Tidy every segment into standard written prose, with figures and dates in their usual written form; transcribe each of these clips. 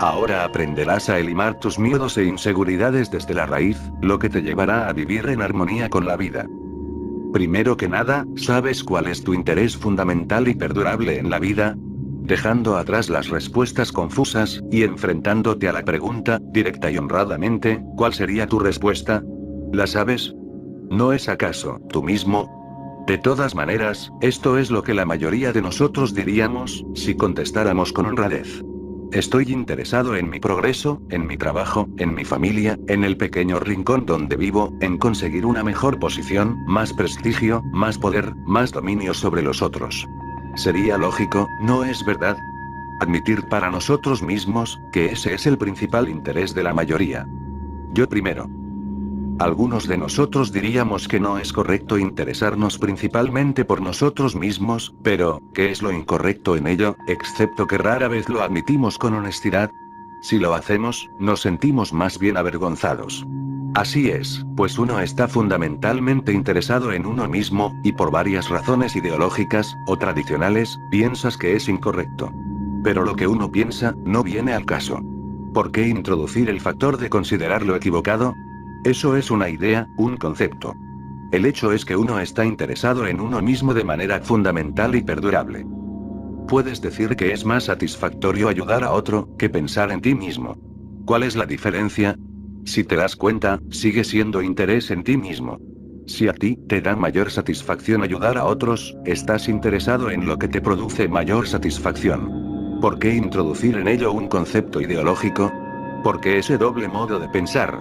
Ahora aprenderás a elimar tus miedos e inseguridades desde la raíz, lo que te llevará a vivir en armonía con la vida. Primero que nada, ¿sabes cuál es tu interés fundamental y perdurable en la vida? Dejando atrás las respuestas confusas, y enfrentándote a la pregunta, directa y honradamente, ¿cuál sería tu respuesta? ¿La sabes? ¿No es acaso tú mismo? De todas maneras, esto es lo que la mayoría de nosotros diríamos, si contestáramos con honradez. Estoy interesado en mi progreso, en mi trabajo, en mi familia, en el pequeño rincón donde vivo, en conseguir una mejor posición, más prestigio, más poder, más dominio sobre los otros. Sería lógico, ¿no es verdad? Admitir para nosotros mismos, que ese es el principal interés de la mayoría. Yo primero. Algunos de nosotros diríamos que no es correcto interesarnos principalmente por nosotros mismos, pero, ¿qué es lo incorrecto en ello, excepto que rara vez lo admitimos con honestidad? Si lo hacemos, nos sentimos más bien avergonzados. Así es, pues uno está fundamentalmente interesado en uno mismo, y por varias razones ideológicas, o tradicionales, piensas que es incorrecto. Pero lo que uno piensa, no viene al caso. ¿Por qué introducir el factor de considerarlo equivocado? Eso es una idea, un concepto. El hecho es que uno está interesado en uno mismo de manera fundamental y perdurable. Puedes decir que es más satisfactorio ayudar a otro, que pensar en ti mismo. ¿Cuál es la diferencia? Si te das cuenta, sigue siendo interés en ti mismo. Si a ti te da mayor satisfacción ayudar a otros, estás interesado en lo que te produce mayor satisfacción. ¿Por qué introducir en ello un concepto ideológico? ¿Por qué ese doble modo de pensar?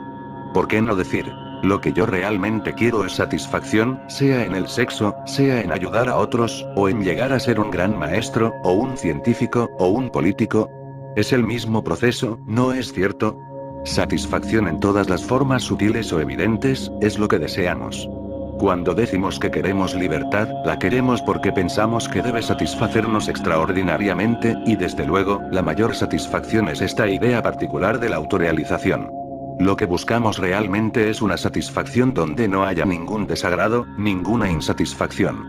¿Por qué no decir, lo que yo realmente quiero es satisfacción, sea en el sexo, sea en ayudar a otros, o en llegar a ser un gran maestro, o un científico, o un político? Es el mismo proceso, ¿no es cierto? Satisfacción en todas las formas sutiles o evidentes, es lo que deseamos. Cuando decimos que queremos libertad, la queremos porque pensamos que debe satisfacernos extraordinariamente, y desde luego, la mayor satisfacción es esta idea particular de la autorrealización. Lo que buscamos realmente es una satisfacción donde no haya ningún desagrado, ninguna insatisfacción.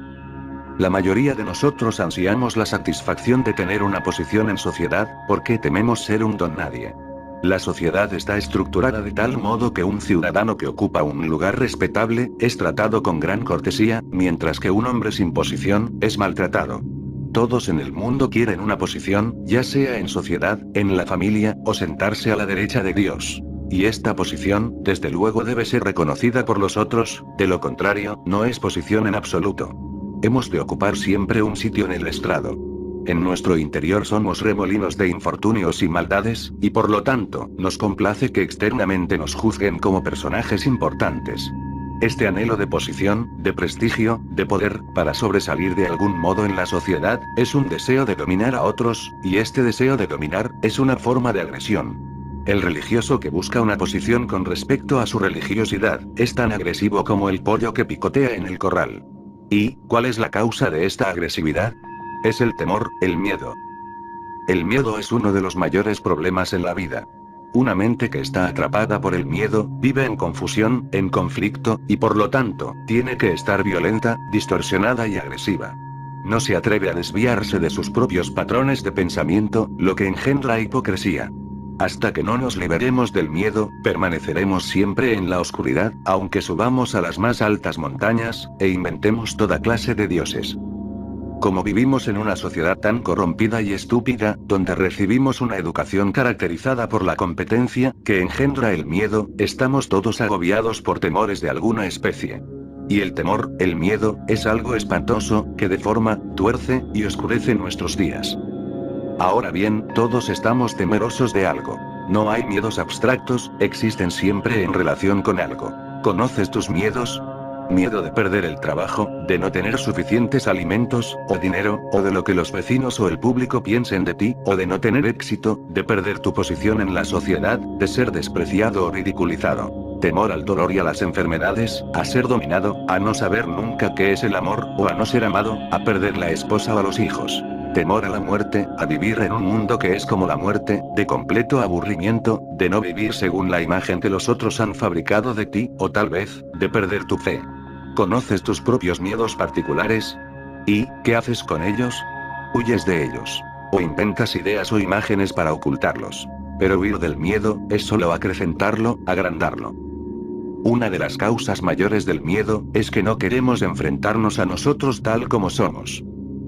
La mayoría de nosotros ansiamos la satisfacción de tener una posición en sociedad, porque tememos ser un don nadie. La sociedad está estructurada de tal modo que un ciudadano que ocupa un lugar respetable, es tratado con gran cortesía, mientras que un hombre sin posición, es maltratado. Todos en el mundo quieren una posición, ya sea en sociedad, en la familia, o sentarse a la derecha de Dios. Y esta posición, desde luego debe ser reconocida por los otros, de lo contrario, no es posición en absoluto. Hemos de ocupar siempre un sitio en el estrado. En nuestro interior somos remolinos de infortunios y maldades, y por lo tanto, nos complace que externamente nos juzguen como personajes importantes. Este anhelo de posición, de prestigio, de poder, para sobresalir de algún modo en la sociedad, es un deseo de dominar a otros, y este deseo de dominar, es una forma de agresión. El religioso que busca una posición con respecto a su religiosidad, es tan agresivo como el pollo que picotea en el corral. ¿Y cuál es la causa de esta agresividad? Es el temor, el miedo. El miedo es uno de los mayores problemas en la vida. Una mente que está atrapada por el miedo, vive en confusión, en conflicto, y por lo tanto, tiene que estar violenta, distorsionada y agresiva. No se atreve a desviarse de sus propios patrones de pensamiento, lo que engendra hipocresía. Hasta que no nos liberemos del miedo, permaneceremos siempre en la oscuridad, aunque subamos a las más altas montañas, e inventemos toda clase de dioses. Como vivimos en una sociedad tan corrompida y estúpida, donde recibimos una educación caracterizada por la competencia, que engendra el miedo, estamos todos agobiados por temores de alguna especie. Y el temor, el miedo, es algo espantoso, que deforma, tuerce, y oscurece nuestros días. Ahora bien, todos estamos temerosos de algo. No hay miedos abstractos, existen siempre en relación con algo. ¿Conoces tus miedos? Miedo de perder el trabajo, de no tener suficientes alimentos, o dinero, o de lo que los vecinos o el público piensen de ti, o de no tener éxito, de perder tu posición en la sociedad, de ser despreciado o ridiculizado. Temor al dolor y a las enfermedades, a ser dominado, a no saber nunca qué es el amor, o a no ser amado, a perder la esposa o a los hijos. Temor a la muerte, a vivir en un mundo que es como la muerte, de completo aburrimiento, de no vivir según la imagen que los otros han fabricado de ti, o tal vez, de perder tu fe. ¿Conoces tus propios miedos particulares? ¿Y qué haces con ellos? Huyes de ellos. O inventas ideas o imágenes para ocultarlos. Pero huir del miedo, es solo acrecentarlo, agrandarlo. Una de las causas mayores del miedo, es que no queremos enfrentarnos a nosotros tal como somos.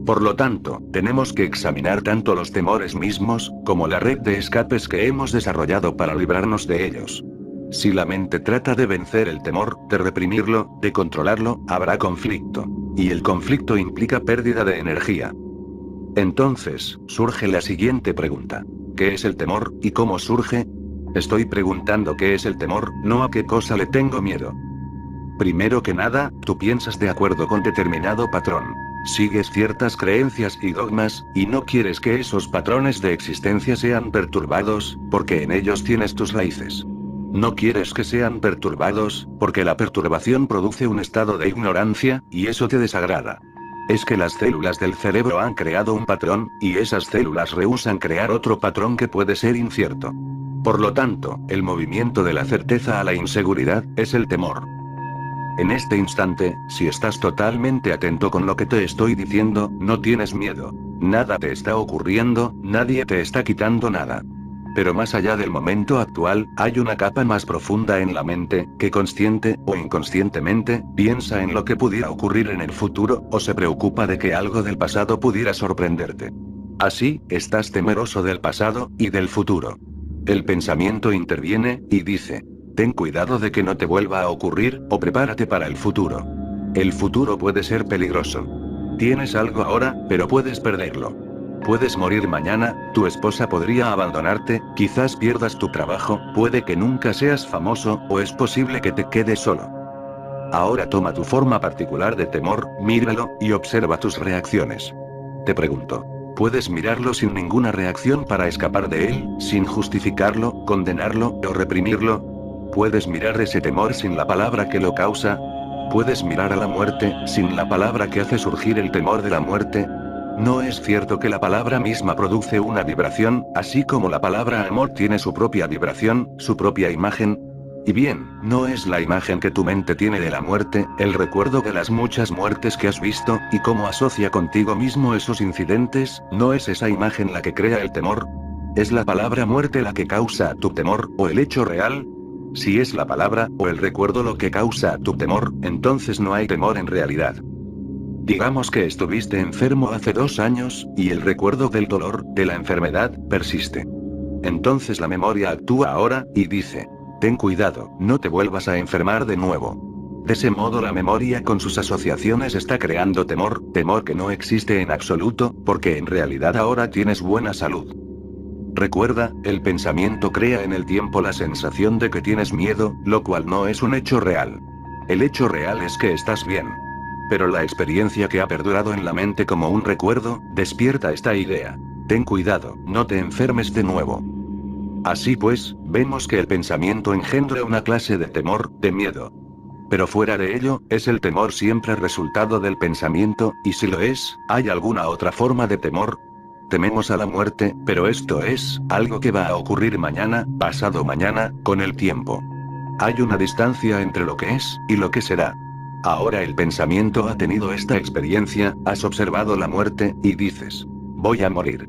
Por lo tanto, tenemos que examinar tanto los temores mismos, como la red de escapes que hemos desarrollado para librarnos de ellos. Si la mente trata de vencer el temor, de reprimirlo, de controlarlo, habrá conflicto. Y el conflicto implica pérdida de energía. Entonces, surge la siguiente pregunta. ¿Qué es el temor, y cómo surge? Estoy preguntando qué es el temor, no a qué cosa le tengo miedo. Primero que nada, tú piensas de acuerdo con determinado patrón. Sigues ciertas creencias y dogmas, y no quieres que esos patrones de existencia sean perturbados, porque en ellos tienes tus raíces. No quieres que sean perturbados, porque la perturbación produce un estado de ignorancia, y eso te desagrada. Es que las células del cerebro han creado un patrón, y esas células rehúsan crear otro patrón que puede ser incierto. Por lo tanto, el movimiento de la certeza a la inseguridad, es el temor. En este instante, si estás totalmente atento con lo que te estoy diciendo, no tienes miedo. Nada te está ocurriendo, nadie te está quitando nada. Pero más allá del momento actual, hay una capa más profunda en la mente, que consciente, o inconscientemente, piensa en lo que pudiera ocurrir en el futuro, o se preocupa de que algo del pasado pudiera sorprenderte. Así, estás temeroso del pasado, y del futuro. El pensamiento interviene, y dice: ten cuidado de que no te vuelva a ocurrir, o prepárate para el futuro. El futuro puede ser peligroso. Tienes algo ahora, pero puedes perderlo. Puedes morir mañana, tu esposa podría abandonarte, quizás pierdas tu trabajo, puede que nunca seas famoso, o es posible que te quedes solo. Ahora toma tu forma particular de temor, míralo, y observa tus reacciones. Te pregunto, ¿puedes mirarlo sin ninguna reacción para escapar de él, sin justificarlo, condenarlo, o reprimirlo? ¿Puedes mirar ese temor sin la palabra que lo causa? ¿Puedes mirar a la muerte, sin la palabra que hace surgir el temor de la muerte? ¿No es cierto que la palabra misma produce una vibración, así como la palabra amor tiene su propia vibración, su propia imagen? Y bien, ¿no es la imagen que tu mente tiene de la muerte, el recuerdo de las muchas muertes que has visto, y cómo asocia contigo mismo esos incidentes? ¿No es esa imagen la que crea el temor? ¿Es la palabra muerte la que causa tu temor, o el hecho real? Si es la palabra, o el recuerdo lo que causa tu temor, entonces no hay temor en realidad. Digamos que estuviste enfermo hace 2 años, y el recuerdo del dolor, de la enfermedad, persiste. Entonces la memoria actúa ahora, y dice: ten cuidado, no te vuelvas a enfermar de nuevo. De ese modo la memoria con sus asociaciones está creando temor, temor que no existe en absoluto, porque en realidad ahora tienes buena salud. Recuerda, el pensamiento crea en el tiempo la sensación de que tienes miedo, lo cual no es un hecho real. El hecho real es que estás bien. Pero la experiencia que ha perdurado en la mente como un recuerdo, despierta esta idea. Ten cuidado, no te enfermes de nuevo. Así pues, vemos que el pensamiento engendra una clase de temor, de miedo. Pero fuera de ello, ¿es el temor siempre resultado del pensamiento? Y si lo es, ¿hay alguna otra forma de temor? Tememos a la muerte, pero esto es algo que va a ocurrir mañana, pasado mañana, con el tiempo. Hay una distancia entre lo que es, y lo que será. Ahora el pensamiento ha tenido esta experiencia, has observado la muerte, y dices: voy a morir.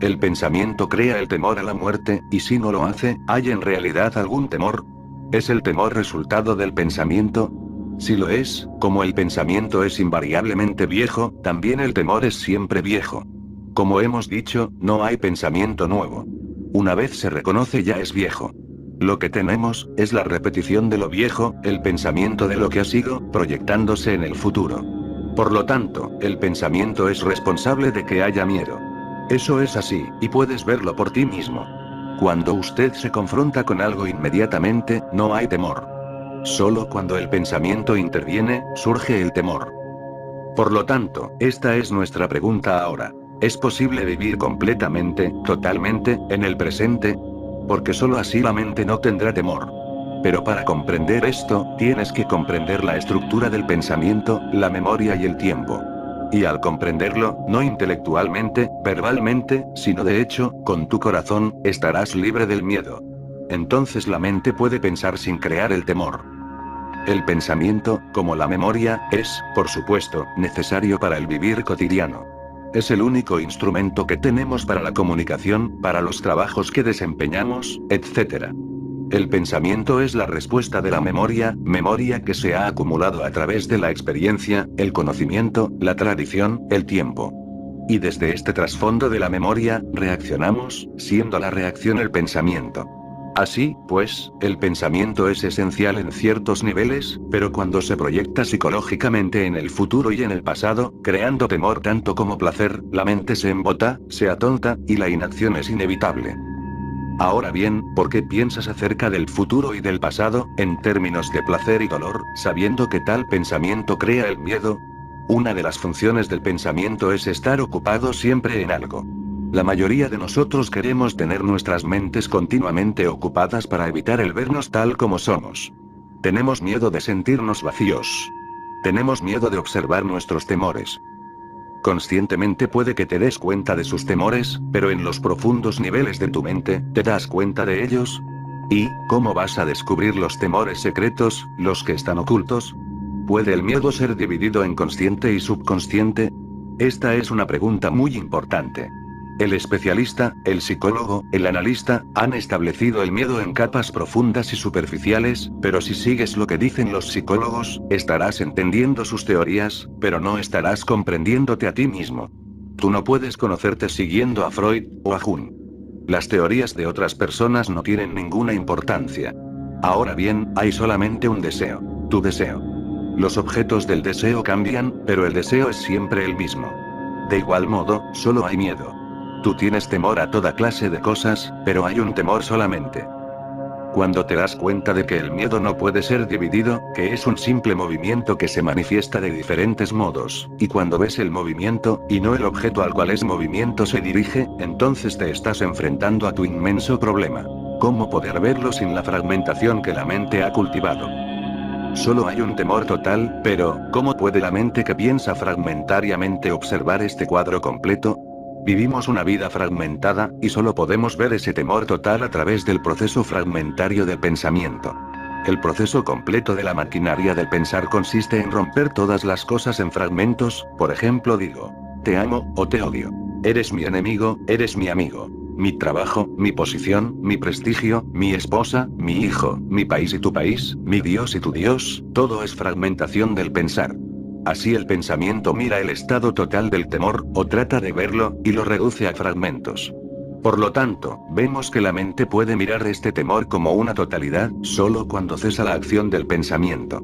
El pensamiento crea el temor a la muerte, y si no lo hace, ¿hay en realidad algún temor? ¿Es el temor resultado del pensamiento? Si lo es, como el pensamiento es invariablemente viejo, también el temor es siempre viejo. Como hemos dicho, no hay pensamiento nuevo. Una vez se reconoce ya es viejo. Lo que tenemos, es la repetición de lo viejo, el pensamiento de lo que ha sido, proyectándose en el futuro. Por lo tanto, el pensamiento es responsable de que haya miedo. Eso es así, y puedes verlo por ti mismo. Cuando usted se confronta con algo inmediatamente, no hay temor. Solo cuando el pensamiento interviene, surge el temor. Por lo tanto, esta es nuestra pregunta ahora. ¿Es posible vivir completamente, totalmente, en el presente? Porque solo así la mente no tendrá temor. Pero para comprender esto, tienes que comprender la estructura del pensamiento, la memoria y el tiempo. Y al comprenderlo, no intelectualmente, verbalmente, sino de hecho, con tu corazón, estarás libre del miedo. Entonces la mente puede pensar sin crear el temor. El pensamiento, como la memoria, es, por supuesto, necesario para el vivir cotidiano. Es el único instrumento que tenemos para la comunicación, para los trabajos que desempeñamos, etc. El pensamiento es la respuesta de la memoria, memoria que se ha acumulado a través de la experiencia, el conocimiento, la tradición, el tiempo. Y desde este trasfondo de la memoria, reaccionamos, siendo la reacción el pensamiento. Así, pues, el pensamiento es esencial en ciertos niveles, pero cuando se proyecta psicológicamente en el futuro y en el pasado, creando temor tanto como placer, la mente se embota, se atonta, y la inacción es inevitable. Ahora bien, ¿por qué piensas acerca del futuro y del pasado, en términos de placer y dolor, sabiendo que tal pensamiento crea el miedo? Una de las funciones del pensamiento es estar ocupado siempre en algo. La mayoría de nosotros queremos tener nuestras mentes continuamente ocupadas para evitar el vernos tal como somos. Tenemos miedo de sentirnos vacíos. Tenemos miedo de observar nuestros temores. Conscientemente puede que te des cuenta de sus temores, pero en los profundos niveles de tu mente, ¿te das cuenta de ellos? ¿Y cómo vas a descubrir los temores secretos, los que están ocultos? ¿Puede el miedo ser dividido en consciente y subconsciente? Esta es una pregunta muy importante. El especialista, el psicólogo, el analista, han establecido el miedo en capas profundas y superficiales, pero si sigues lo que dicen los psicólogos, estarás entendiendo sus teorías, pero no estarás comprendiéndote a ti mismo. Tú no puedes conocerte siguiendo a Freud, o a Jung. Las teorías de otras personas no tienen ninguna importancia. Ahora bien, hay solamente un deseo. Tu deseo. Los objetos del deseo cambian, pero el deseo es siempre el mismo. De igual modo, solo hay miedo. Tú tienes temor a toda clase de cosas, pero hay un temor solamente. Cuando te das cuenta de que el miedo no puede ser dividido, que es un simple movimiento que se manifiesta de diferentes modos, y cuando ves el movimiento, y no el objeto al cual ese movimiento se dirige, entonces te estás enfrentando a tu inmenso problema. ¿Cómo poder verlo sin la fragmentación que la mente ha cultivado? Solo hay un temor total, pero, ¿cómo puede la mente que piensa fragmentariamente observar este cuadro completo? Vivimos una vida fragmentada, y solo podemos ver ese temor total a través del proceso fragmentario del pensamiento. El proceso completo de la maquinaria del pensar consiste en romper todas las cosas en fragmentos, por ejemplo digo, te amo, o te odio. Eres mi enemigo, eres mi amigo. Mi trabajo, mi posición, mi prestigio, mi esposa, mi hijo, mi país y tu país, mi Dios y tu Dios, todo es fragmentación del pensar. Así el pensamiento mira el estado total del temor, o trata de verlo, y lo reduce a fragmentos. Por lo tanto, vemos que la mente puede mirar este temor como una totalidad, solo cuando cesa la acción del pensamiento.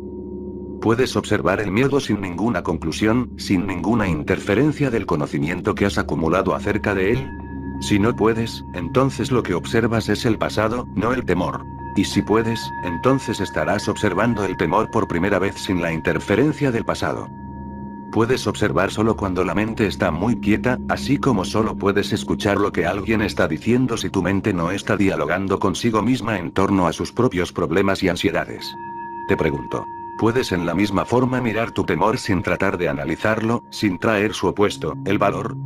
Puedes observar el miedo sin ninguna conclusión, sin ninguna interferencia del conocimiento que has acumulado acerca de él. Si no puedes, entonces lo que observas es el pasado, no el temor. Y si puedes, entonces estarás observando el temor por primera vez sin la interferencia del pasado. Puedes observar solo cuando la mente está muy quieta, así como solo puedes escuchar lo que alguien está diciendo si tu mente no está dialogando consigo misma en torno a sus propios problemas y ansiedades. Te pregunto, ¿puedes en la misma forma mirar tu temor sin tratar de analizarlo, sin traer su opuesto, el valor?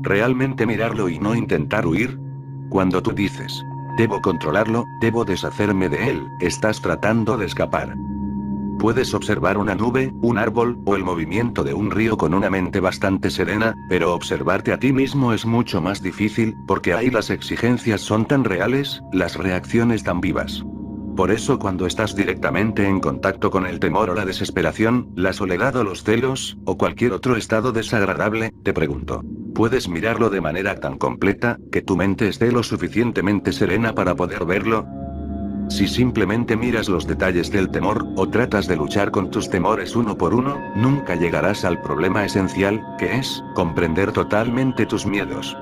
¿Realmente mirarlo y no intentar huir? Cuando tú dices, debo controlarlo, debo deshacerme de él, estás tratando de escapar. Puedes observar una nube, un árbol, o el movimiento de un río con una mente bastante serena, pero observarte a ti mismo es mucho más difícil, porque ahí las exigencias son tan reales, las reacciones tan vivas. Por eso cuando estás directamente en contacto con el temor o la desesperación, la soledad o los celos, o cualquier otro estado desagradable, te pregunto, ¿puedes mirarlo de manera tan completa, que tu mente esté lo suficientemente serena para poder verlo? Si simplemente miras los detalles del temor, o tratas de luchar con tus temores uno por uno, nunca llegarás al problema esencial, que es, comprender totalmente tus miedos.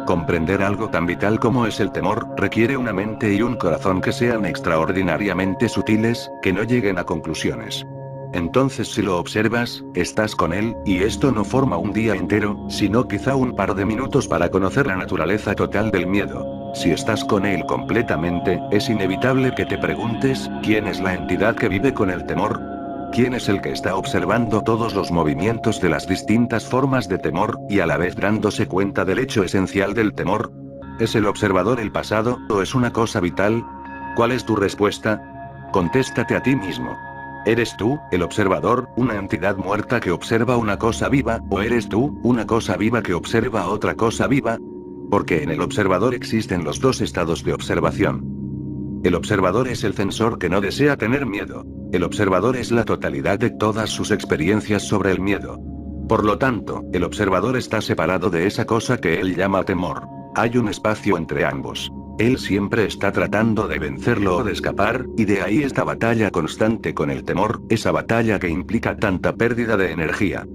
Comprender algo tan vital como es el temor, requiere una mente y un corazón que sean extraordinariamente sutiles, que no lleguen a conclusiones. Entonces si lo observas, estás con él, y esto no forma un día entero, sino quizá un par de minutos para conocer la naturaleza total del miedo. Si estás con él completamente, es inevitable que te preguntes, ¿quién es la entidad que vive con el temor? ¿Quién es el que está observando todos los movimientos de las distintas formas de temor, y a la vez dándose cuenta del hecho esencial del temor? ¿Es el observador el pasado, o es una cosa vital? ¿Cuál es tu respuesta? Contéstate a ti mismo. ¿Eres tú, el observador, una entidad muerta que observa una cosa viva, o eres tú, una cosa viva que observa otra cosa viva? Porque en el observador existen los dos estados de observación. El observador es el censor que no desea tener miedo. El observador es la totalidad de todas sus experiencias sobre el miedo. Por lo tanto, el observador está separado de esa cosa que él llama temor. Hay un espacio entre ambos. Él siempre está tratando de vencerlo o de escapar, y de ahí esta batalla constante con el temor, esa batalla que implica tanta pérdida de energía.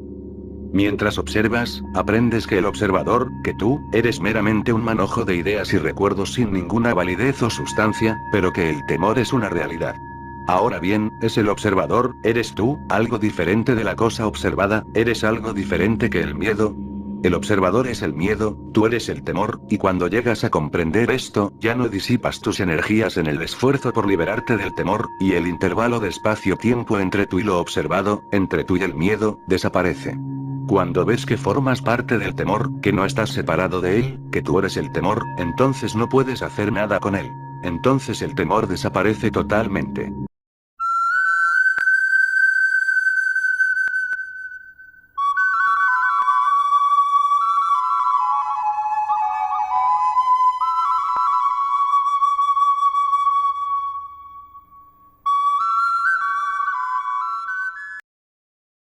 Mientras observas, aprendes que el observador, que tú, eres meramente un manojo de ideas y recuerdos sin ninguna validez o sustancia, pero que el temor es una realidad. Ahora bien, ¿es el observador, eres tú, algo diferente de la cosa observada, eres algo diferente que el miedo? El observador es el miedo, tú eres el temor, y cuando llegas a comprender esto, ya no disipas tus energías en el esfuerzo por liberarte del temor, y el intervalo de espacio-tiempo entre tú y lo observado, entre tú y el miedo, desaparece. Cuando ves que formas parte del temor, que no estás separado de él, que tú eres el temor, entonces no puedes hacer nada con él. Entonces el temor desaparece totalmente.